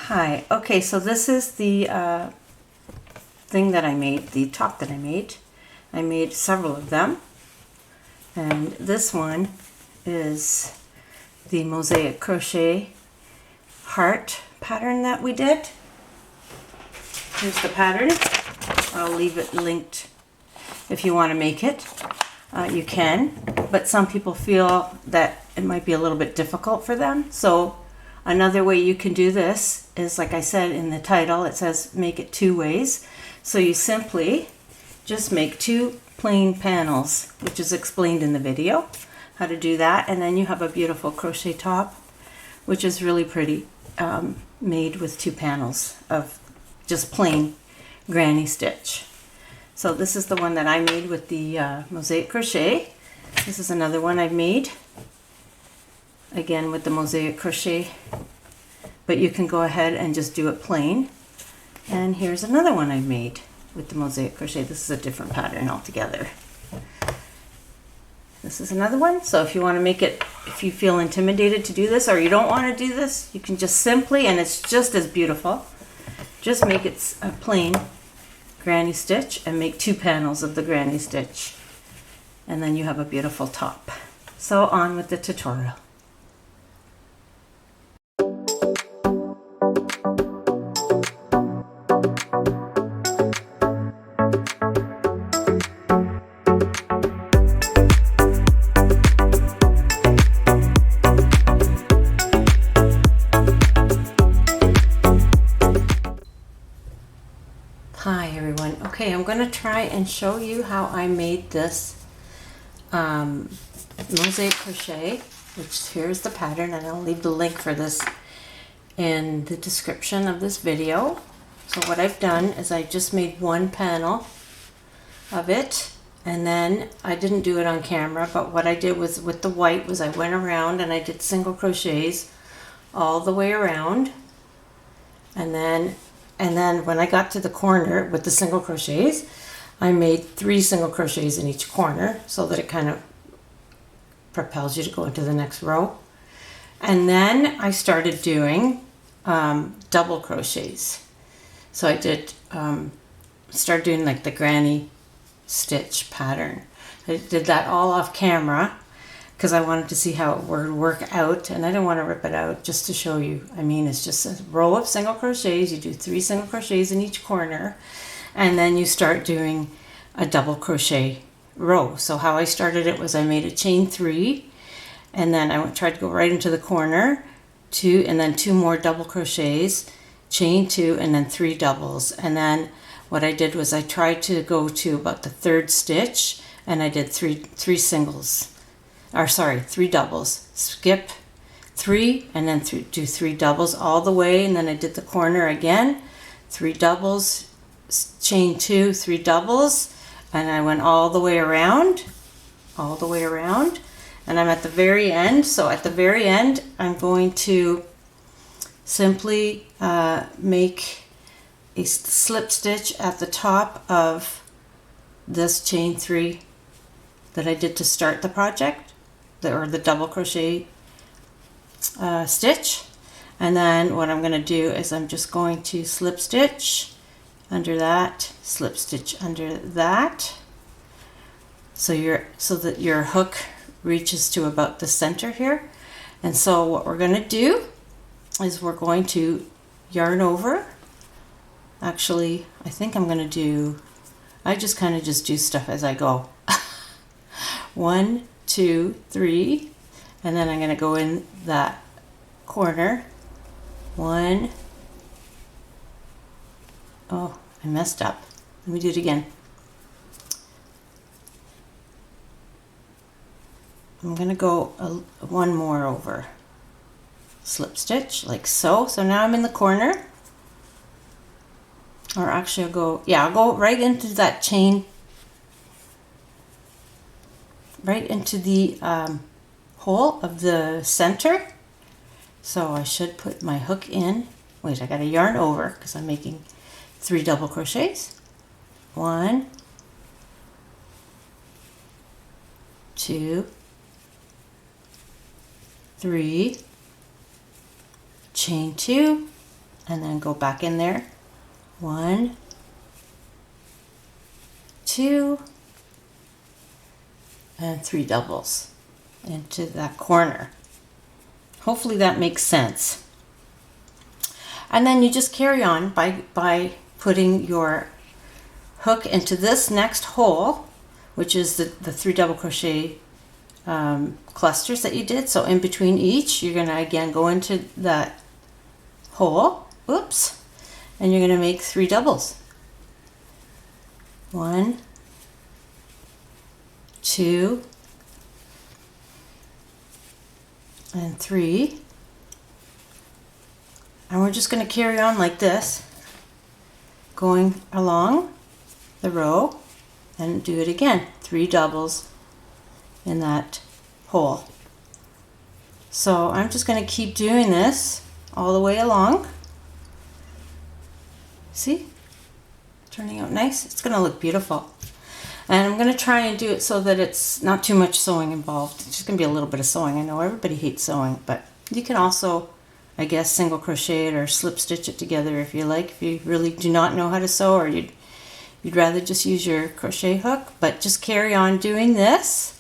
Hi. Okay, so this is the thing that I made, the top that I made. I made several of them. And this one is the mosaic crochet heart pattern that we did. Here's the pattern. I'll leave it linked if you want to make it. You can, but some people feel that it might be a little bit difficult for them. So another way you can do this is, like I said in the title, it says make it two ways. So you simply just make two plain panels, which is explained in the video, how to do that. And then you have a beautiful crochet top, which is really pretty, made with two panels of just plain granny stitch. So this is the one that I made with the mosaic crochet. This is another one I've made, again with the mosaic crochet, but you can go ahead and just do it plain. And here's another one I've made with the mosaic crochet. This is a different pattern altogether. This is another one. So if you want to make it, if you feel intimidated to do this or you don't want to do this, you can just simply, and it's just as beautiful, just make it a plain granny stitch and make two panels of the granny stitch, and then you have a beautiful top. So on with the tutorial. Hi everyone. Okay, I'm going to try and show you how I made this mosaic crochet, which here's the pattern, and I'll leave the link for this in the description of this video. So what I've done is I just made one panel of it, and then I didn't do it on camera, but what I did was with the white was I went around and I did single crochets all the way around, and then when I got to the corner with the single crochets, I made 3 single crochets in each corner so that it kind of propels you to go into the next row. And then I started doing double crochets. So I did start doing like the granny stitch pattern. I did that all off camera because I wanted to see how it would work out, and I didn't want to rip it out, just to show you. I mean, it's just a row of single crochets. You do 3 single crochets in each corner, and then you start doing a double crochet row. So how I started it was I made a chain 3, and then I tried to go right into the corner, 2, and then 2 more double crochets, chain 2, and then 3 doubles. And then what I did was I tried to go to about the 3rd stitch, and I did 3 doubles. Skip 3 and then do 3 doubles all the way, and then I did the corner again, 3 doubles, chain 2, 3 doubles, and I went all the way around, and I'm at the very end. So at the very end I'm going to simply make a slip stitch at the top of this chain 3 that I did to start the project, or the double crochet stitch. And then what I'm going to do is I'm just going to slip stitch under that, slip stitch under that, so that your hook reaches to about the center here. And so what we're going to do is we're going to yarn over. Actually, I think I'm going to do, I just kind of just do stuff as I go. 1, 2, 3, and then I'm going to go in that corner. 1. Oh, I messed up. Let me do it again. I'm going to go one more over. Slip stitch like so. So now I'm in the corner. Or actually I'll go right into that chain, right into the hole of the center. So I should put my hook in. Wait, I got to yarn over because I'm making 3 double crochets. 1, 2, 3, chain 2, and then go back in there. 1, 2, and 3 doubles into that corner. Hopefully that makes sense. And then you just carry on by putting your hook into this next hole, which is the 3 double crochet clusters that you did. So in between each, you're going to again go into that hole, oops, and you're going to make 3 doubles. 1, 2, and 3. And we're just going to carry on like this, going along the row, and do it again. 3 doubles in that hole. So I'm just going to keep doing this all the way along. See? Turning out nice. It's going to look beautiful. And I'm going to try and do it so that it's not too much sewing involved. It's just going to be a little bit of sewing. I know everybody hates sewing, but you can also, I guess, single crochet it or slip stitch it together if you like. If you really do not know how to sew, or you'd rather just use your crochet hook, but just carry on doing this.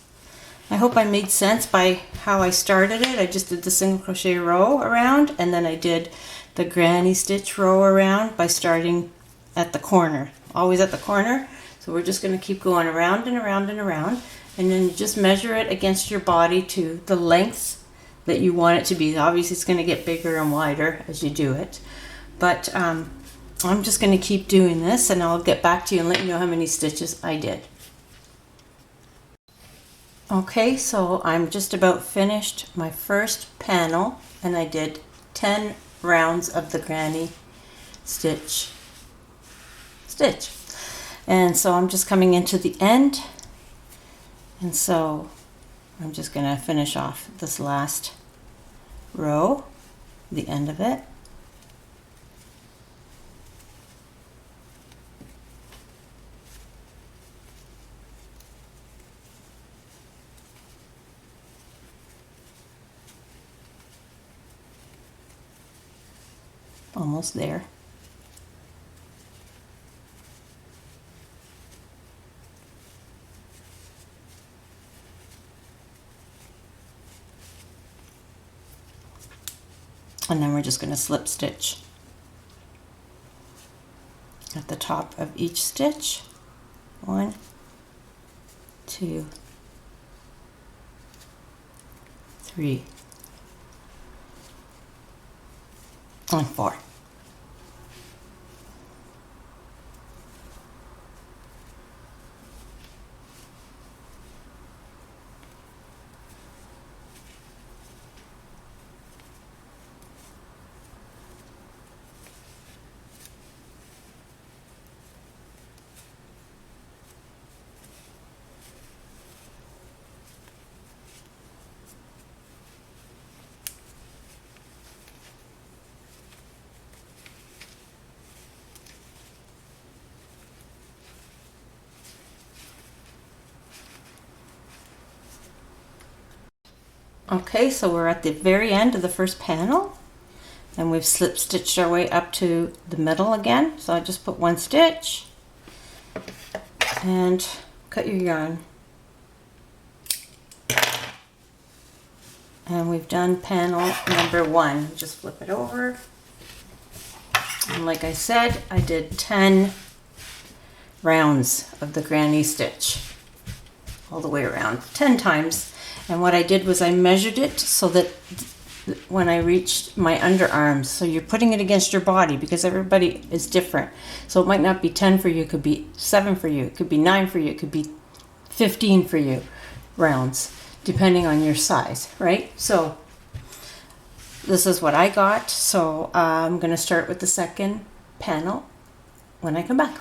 I hope I made sense by how I started it. I just did the single crochet row around, and then I did the granny stitch row around by starting at the corner, always at the corner. So we're just going to keep going around and around and around, and then you just measure it against your body to the length that you want it to be. Obviously it's going to get bigger and wider as you do it, but I'm just going to keep doing this, and I'll get back to you and let you know how many stitches I did. Okay, so I'm just about finished my first panel, and I did 10 rounds of the granny stitch. And so I'm just coming into the end, and so I'm just going to finish off this last row, the end of it. Almost there. And then we're just going to slip stitch at the top of each stitch. 1, 2, 3, and 4. Okay, so we're at the very end of the first panel, and we've slip stitched our way up to the middle again. So I just put 1 stitch and cut your yarn. And we've done panel number 1. Just flip it over. And like I said, I did 10 rounds of the granny stitch all the way around, 10 times. And what I did was I measured it so that when I reached my underarms, so you're putting it against your body because everybody is different. So it might not be 10 for you, it could be 7 for you, it could be 9 for you, it could be 15 for you rounds, depending on your size, right? So this is what I got. So I'm going to start with the second panel when I come back.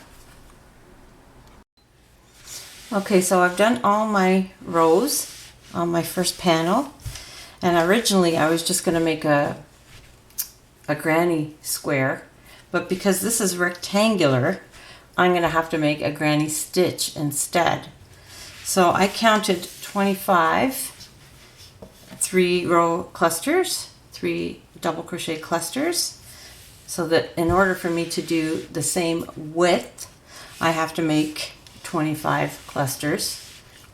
Okay, so I've done all my rows on my first panel, and originally I was just going to make a granny square, but because this is rectangular, I'm going to have to make a granny stitch instead. So I counted 25 3-row clusters, 3 double crochet clusters, so that in order for me to do the same width, I have to make 25 clusters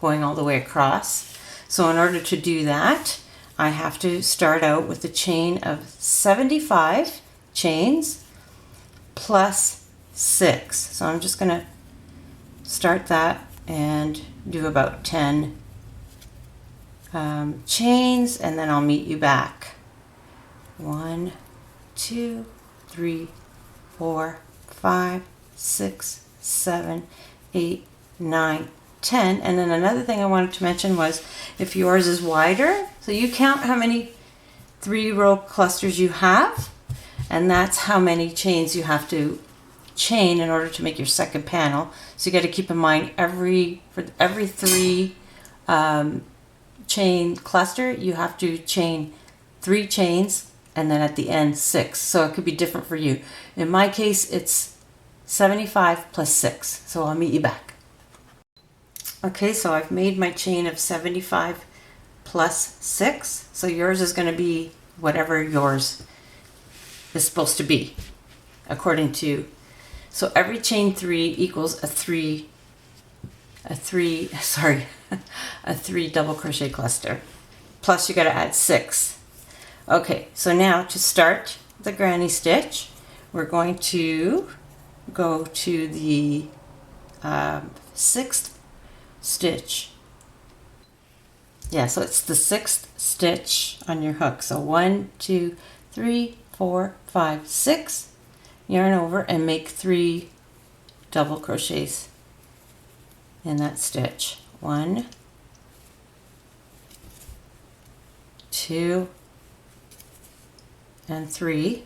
going all the way across. So in order to do that, I have to start out with a chain of 75 chains plus 6. So I'm just going to start that and do about 10 chains, and then I'll meet you back. 1, 2, 3, 4, 5, 6, 7, 8, 9, 10. And then another thing I wanted to mention was if yours is wider, so you count how many 3-row clusters you have, and that's how many chains you have to chain in order to make your second panel. So you got to keep in mind for every 3 chain cluster, you have to chain 3 chains, and then at the end 6. So it could be different for you. In my case, it's 75 plus 6. So I'll meet you back. Okay, so I've made my chain of 75 plus 6. So yours is going to be whatever yours is supposed to be, according to. So every chain 3 equals a 3 double crochet cluster. Plus you got to add 6. Okay, so now to start the granny stitch, we're going to go to the 6th stitch. Yeah, so it's the 6th stitch on your hook. So 1, 2, 3, 4, 5, 6. Yarn over and make 3 double crochets in that stitch. 1, 2, and 3.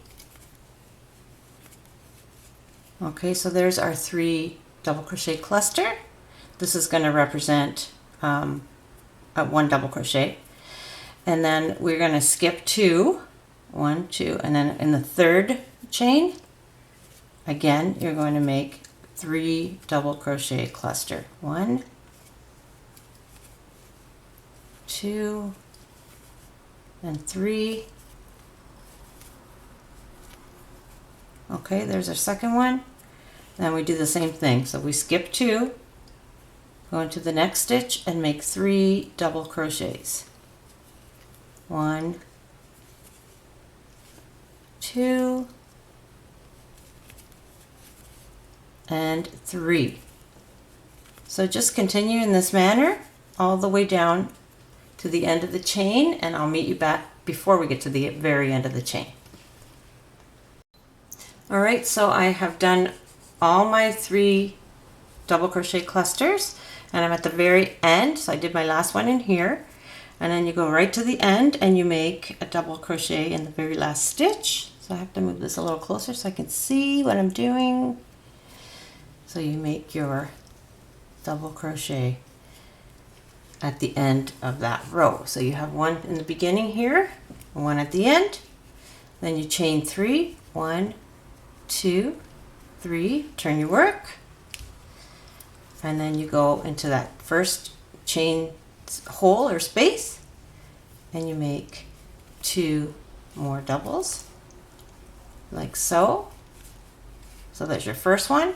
Okay, so there's our 3 double crochet cluster. This is going to represent a 1 double crochet, and then we're going to skip 2, 1, 2, and then in the 3rd chain, again, you're going to make 3 double crochet cluster. 1, 2, and 3. Okay, there's our second one. Then we do the same thing. So we skip 2, go into the next stitch and make 3 double crochets. 1, 2, and 3. So just continue in this manner all the way down to the end of the chain, and I'll meet you back before we get to the very end of the chain. Alright, so I have done all my 3 double crochet clusters, and I'm at the very end. So I did my last one in here, and then you go right to the end and you make a double crochet in the very last stitch. So I have to move this a little closer so I can see what I'm doing. So you make your double crochet at the end of that row. So you have 1 in the beginning here, 1 at the end, then you chain 3, 1, 2, 3, turn your work, and then you go into that first chain hole or space, and you make 2 more doubles like so. So that's your first one.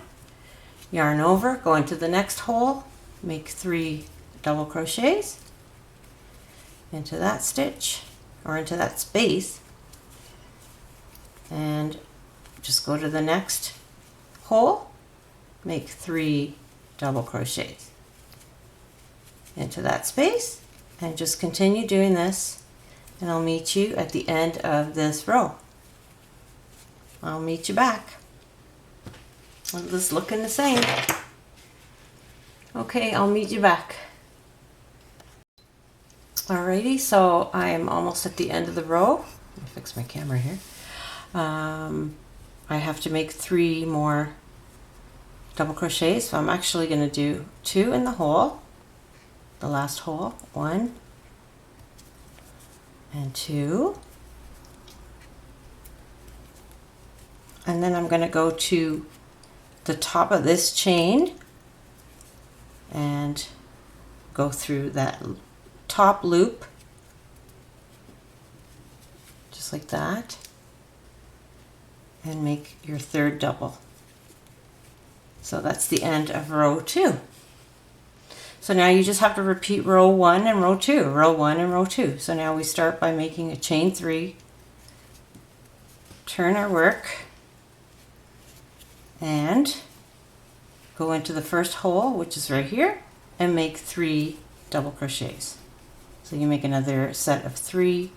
Yarn over, go into the next hole, make 3 double crochets into that stitch or into that space, and just go to the next hole, make 3 double crochets into that space, and just continue doing this, and I'll meet you at the end of this row. I'll meet you back. It's looking the same. Okay, I'll meet you back. Alrighty, so I am almost at the end of the row. Let me fix my camera here. I have to make 3 more double crochets, so I'm actually going to do 2 in the hole, the last hole, 1 and 2, and then I'm going to go to the top of this chain and go through that top loop just like that, and make your third double. So that's the end of row 2. So now you just have to repeat row 1 and row 2, row 1 and row 2. So now we start by making a chain 3, turn our work, and go into the first hole, which is right here, and make 3 double crochets. So you make another set of 3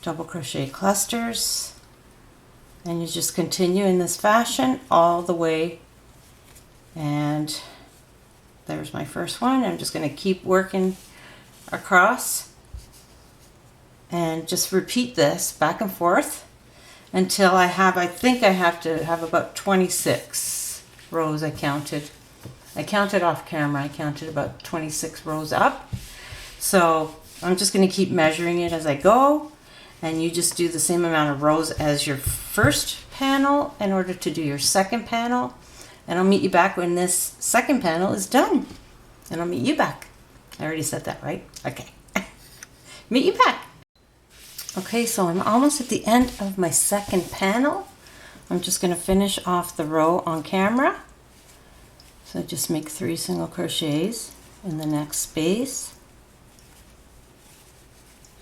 double crochet clusters, and you just continue in this fashion all the way. And there's my first one. I'm just going to keep working across and just repeat this back and forth until I think I have to have about 26 rows. I counted off camera. I counted about 26 rows up. So I'm just going to keep measuring it as I go, and you just do the same amount of rows as your first panel in order to do your second panel. And I'll meet you back when this second panel is done. And I'll meet you back. I already said that, right? Okay. Meet you back. Okay, so I'm almost at the end of my second panel. I'm just going to finish off the row on camera. So just make 3 single crochets in the next space,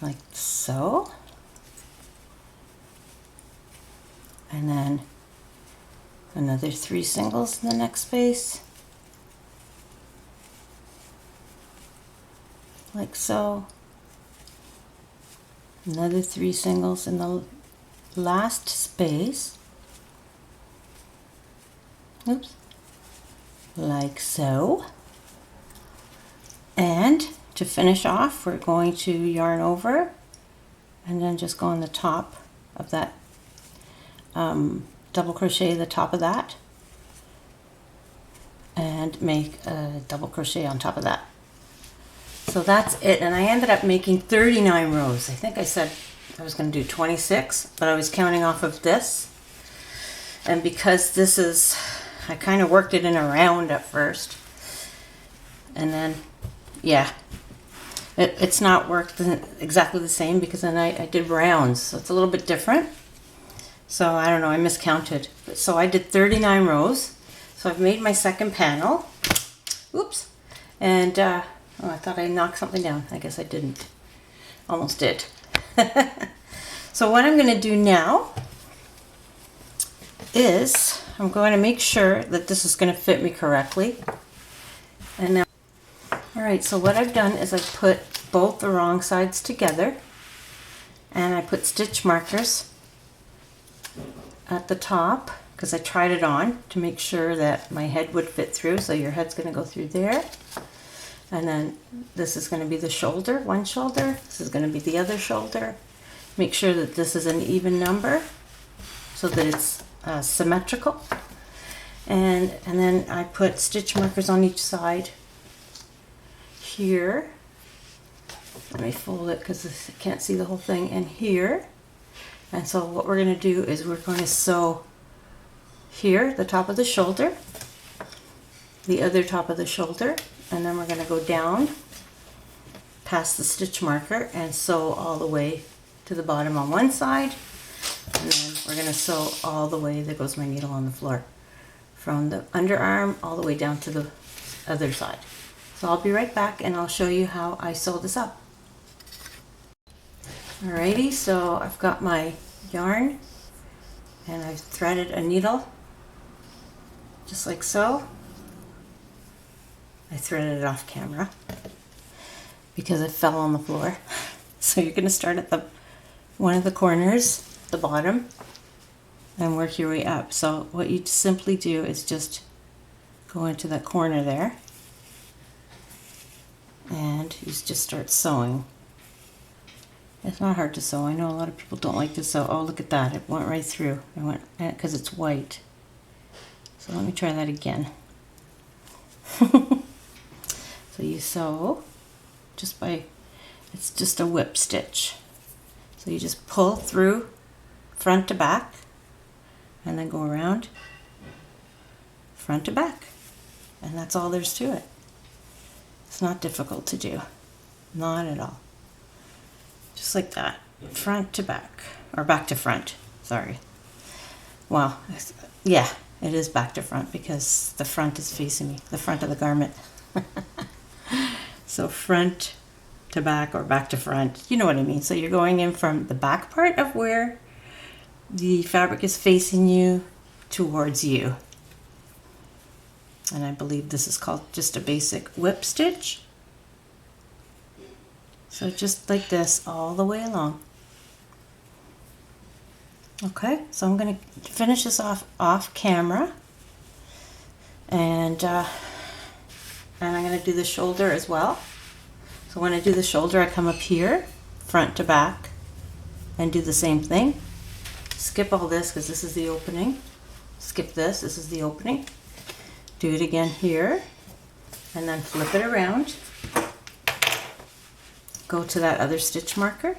like so. And then another 3 singles in the next space, like so. Another 3 singles in the last space, oops, like so. And to finish off, we're going to yarn over and then just go on the top of that, double crochet the top of that, and make a double crochet on top of that. So that's it, and I ended up making 39 rows. I think I said I was going to do 26, but I was counting off of this. And because this is, I kind of worked it in a round at first. And then, yeah, it's not worked exactly the same because then I did rounds. So it's a little bit different. So I don't know, I miscounted. So I did 39 rows. So I've made my second panel. Oops. And, oh, I thought I knocked something down. I guess I didn't. Almost did. So what I'm going to do now is I'm going to make sure that this is going to fit me correctly. And now, all right, so what I've done is I've put both the wrong sides together, and I put stitch markers at the top because I tried it on to make sure that my head would fit through. So your head's going to go through there. And then this is going to be the shoulder, one shoulder. This is going to be the other shoulder. Make sure that this is an even number so that it's symmetrical. And then I put stitch markers on each side here. Let me fold it because I can't see the whole thing. And here. And so what we're going to do is we're going to sew here, the top of the shoulder, the other top of the shoulder, and then we're going to go down past the stitch marker and sew all the way to the bottom on one side, and then we're going to sew all the way, there goes my needle on the floor, from the underarm all the way down to the other side. So I'll be right back and I'll show you how I sew this up. Alrighty, so I've got my yarn and I've threaded a needle just like so. I threaded it off camera because it fell on the floor. So you're going to start at one of the corners, the bottom, and work your way up. So what you simply do is just go into that corner there and you just start sewing. It's not hard to sew. I know a lot of people don't like to sew. Oh, look at that. It went right through. It went because it's white. So let me try that again. So you sew just by, it's just a whip stitch. So you just pull through front to back and then go around front to back. And that's all there's to it. It's not difficult to do. Not at all. Just like that. Front to back. Or back to front. Sorry. Well, yeah, it is back to front because the front is facing me, the front of the garment. So front to back or back to front, you know what I mean. So you're going in from the back part of where the fabric is facing you towards you. And I believe this is called just a basic whip stitch. So just like this all the way along. Okay, so I'm going to finish this off camera, and I'm going to do the shoulder as well. So when I do the shoulder, I come up here, front to back, and do the same thing. Skip all this because this is the opening. Skip this, this is the opening. Do it again here, and then flip it around. Go to that other stitch marker.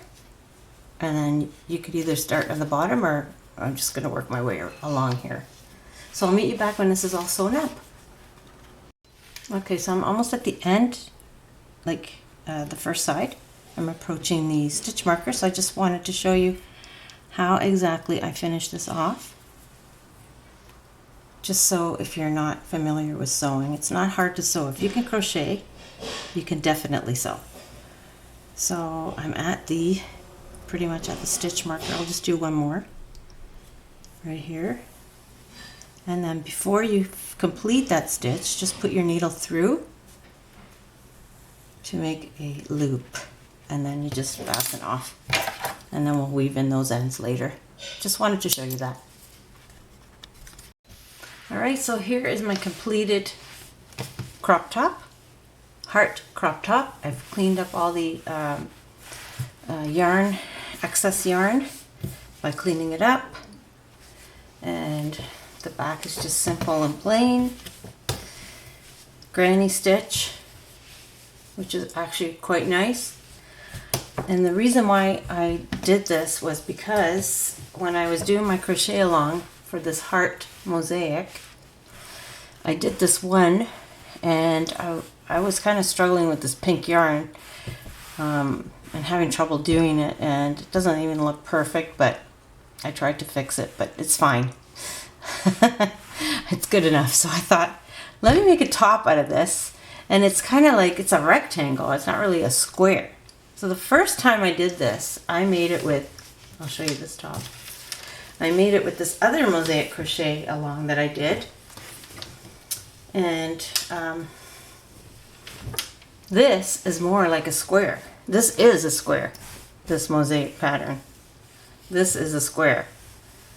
And then you could either start at the bottom, or I'm just going to work my way along here. So I'll meet you back when this is all sewn up. Okay, so I'm almost at the end, like the first side. I'm approaching the stitch marker, so I just wanted to show you how exactly I finish this off. Just so if you're not familiar with sewing, it's not hard to sew. If you can crochet, you can definitely sew. So I'm at the pretty much at the stitch marker. I'll just do one more right here, and then before you complete that stitch, just put your needle through to make a loop, and then you just fasten off, and then we'll weave in those ends later. Just wanted to show you that. Alright, so here is my completed crop top, heart crop top. I've cleaned up all the yarn, excess yarn, by cleaning it up, and the back is just simple and plain. Granny stitch, which is actually quite nice. And the reason why I did this was because when I was doing my crochet along for this heart mosaic, I did this one, and I was kind of struggling with this pink yarn, and having trouble doing it, and it doesn't even look perfect, but I tried to fix it, but it's fine. It's good enough. So I thought, let me make a top out of this, and it's kind of like, it's a rectangle, it's not really a square. So the first time I did this, I made it with, I'll show you this top. I made it with this other mosaic crochet along that I did, and this is more like a square. This is a square, this mosaic pattern. This is a square,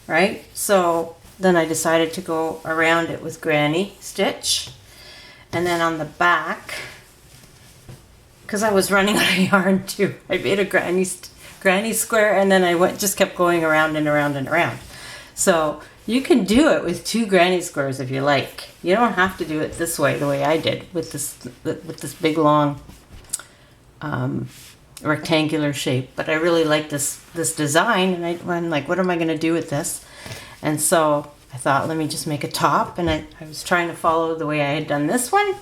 right? So then I decided to go around it with granny stitch. And then on the back, because I was running out of yarn too, I made a granny square, and then I just kept going around and around and around. So you can do it with 2 granny squares if you like. You don't have to do it this way, the way I did, with this big long rectangular shape. But I really like this design, and I'm like, what am I going to do with this? And so I thought, let me just make a top, and I was trying to follow the way I had done this one.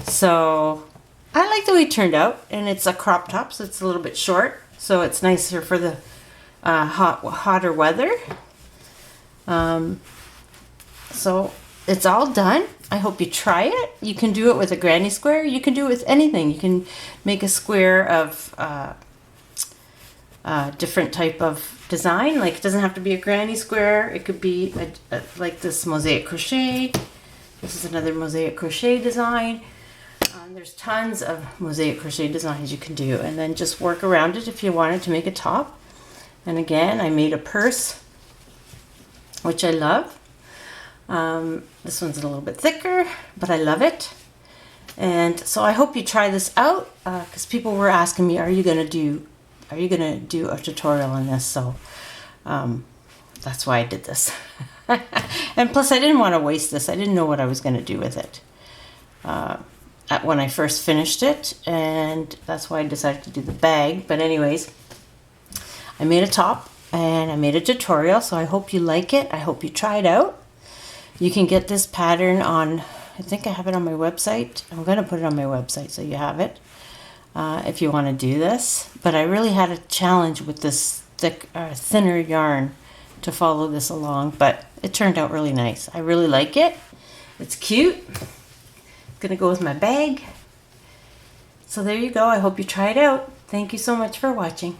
So I like the way it turned out, and it's a crop top, so it's a little bit short, so it's nicer for the hotter weather. So it's all done. I hope you try it. You can do it with a granny square. You can do it with anything. You can make a square of different type of design. Like, it doesn't have to be a granny square. It could be like this mosaic crochet. This is another mosaic crochet design. There's tons of mosaic crochet designs you can do, and then just work around it if you wanted to make a top. And again, I made a purse, which I love. This one's a little bit thicker, but I love it. And so I hope you try this out, because people were asking me, are you gonna do a tutorial on this? So that's why I did this. And plus, I didn't want to waste this. I didn't know what I was going to do with it when I first finished it, and that's why I decided to do the bag. But anyways, I made a top and I made a tutorial, so I hope you like it. I hope you try it out. You can get this pattern on, I think I have it on my website. I'm going to put it on my website so you have it if you want to do this. But I really had a challenge with this thinner yarn to follow this along, but it turned out really nice. I really like it. It's cute. It's gonna go with my bag. So there you go. I hope you try it out. Thank you so much for watching.